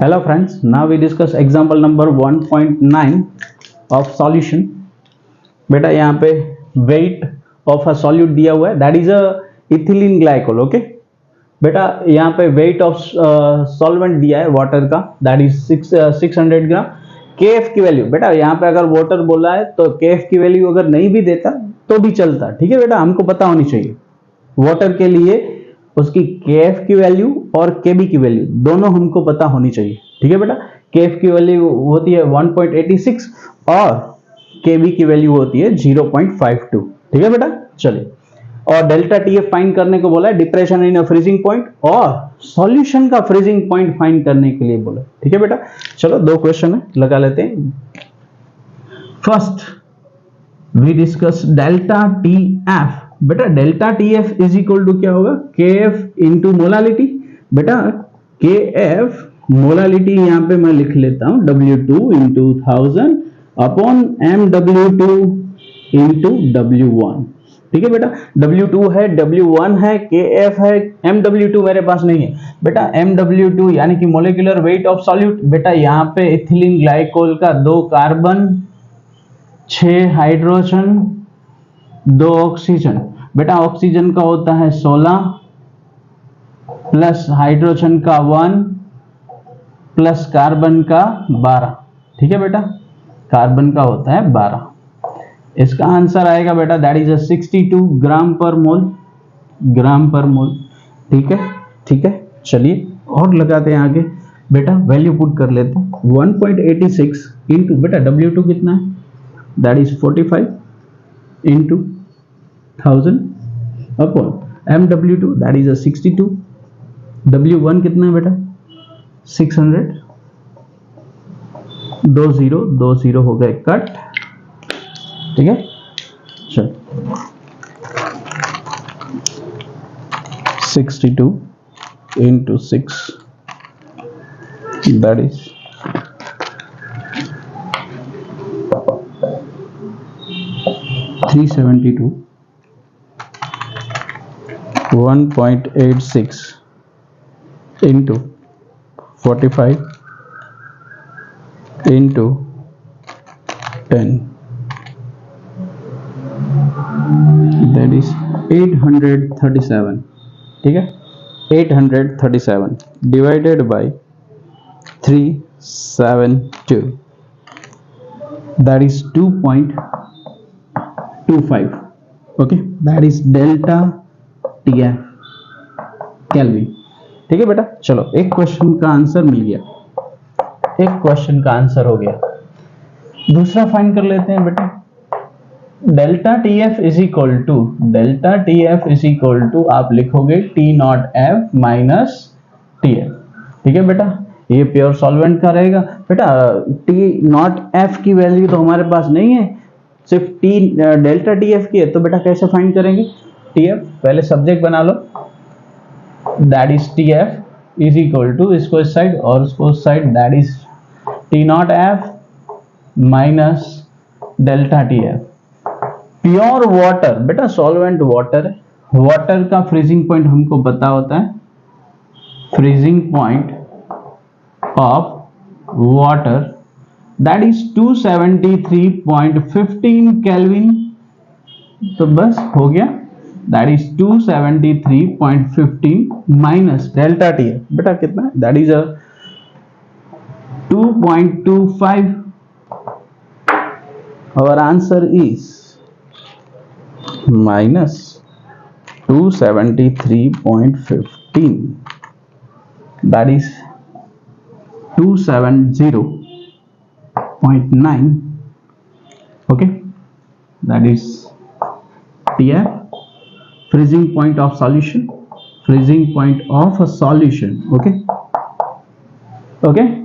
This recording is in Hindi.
Hello friends, now we discuss example number 1.9 of solution. बेटा यहाँ पे weight of a solute दिया हुआ है, that is a ethylene glycol. Okay बेटा यहाँ पे weight of solvent दिया है water का, that is 600 ग्राम. KF की वैल्यू बेटा यहाँ पे अगर वाटर बोला है तो KF की वैल्यू अगर नहीं भी देता तो भी चलता. ठीक है बेटा, हमको पता होनी चाहिए वाटर के लिए उसकी KF की वैल्यू और KB की वैल्यू दोनों हमको पता होनी चाहिए. ठीक है बेटा, KF की वैल्यू होती है 1.86 और KB की वैल्यू होती है 0.52. ठीक है बेटा, चलिए. और डेल्टा TF फाइंड करने को बोला है, डिप्रेशन इन फ्रीजिंग पॉइंट और सॉल्यूशन का फ्रीजिंग पॉइंट फाइंड करने के लिए बोला. ठीक है बेटा, चलो दो क्वेश्चन है, लगा लेते हैं. First we discuss delta TF. बेटा delta TF is equal to क्या होगा, KF इंटू मोलालिटी. बेटा KF मोलालिटी यहाँ पे मैं लिख लेता हूं W2 into 1000 upon MW2 into W1. ठीक है बेटा, W2 है, W1 है, KF है, MW2 मेरे पास नहीं है. बेटा MW2 यानी कि मोलिकुलर वेट ऑफ सॉल्यूट. बेटा यहाँ पे इथिलीन ग्लाइकोल का 2 कार्बन 6 हाइड्रोजन 2 ऑक्सीजन. बेटा ऑक्सीजन का होता है 16 प्लस हाइड्रोजन का 1 प्लस कार्बन का 12. ठीक है बेटा, कार्बन का होता है 12. इसका आंसर आएगा बेटा दैट इज 62 ग्राम पर मोल. ग्राम पर मोल. ठीक है, ठीक है, चलिए और लगाते हैं आगे. बेटा वैल्यू पुट कर लेते हैं 1.86 इंटू बेटा W2 कितना है, that is 45 into 1000 upon MW2 that is 62. W1 कितना है बेटा 600. 2 0 हो गए कट. ठीक है, चल 62 into 6 that is 372. 1.86 into 45 into 10 that is 837. ठीक है, 837 divided by 372 that is 2.25. okay, that is delta TF kelvin. ठीक है बेटा, चलो एक क्वेश्चन का आंसर मिल गया, एक क्वेश्चन का आंसर हो गया. दूसरा फाइंड कर लेते हैं बेटा. Delta TF is equal to, delta TF is equal to आप लिखोगे T0F माइनस TF. ठीक है बेटा, ये प्योर सॉल्वेंट का रहेगा. बेटा T0F की वैल्यू तो हमारे पास नहीं है, सिर्फ डेल्टा TF की है. तो बेटा कैसे फाइंड करेंगे TF, पहले सब्जेक्ट बना लो, that is TF is equal to इसको इस साइड और उसको इस side, that is T0F minus delta TF. Pure water बेटा सॉल्वेंट वाटर है, वाटर का फ्रीजिंग पॉइंट हमको पता होता है, freezing point of water that is 273.15 kelvin. तो बस हो गया, that is 273.15 minus delta TF. बेटा कितना है, that is 2.25. our answer is minus 273.15 that is 270.9. okay, that is TF, freezing point of solution, freezing point of a solution. okay, okay.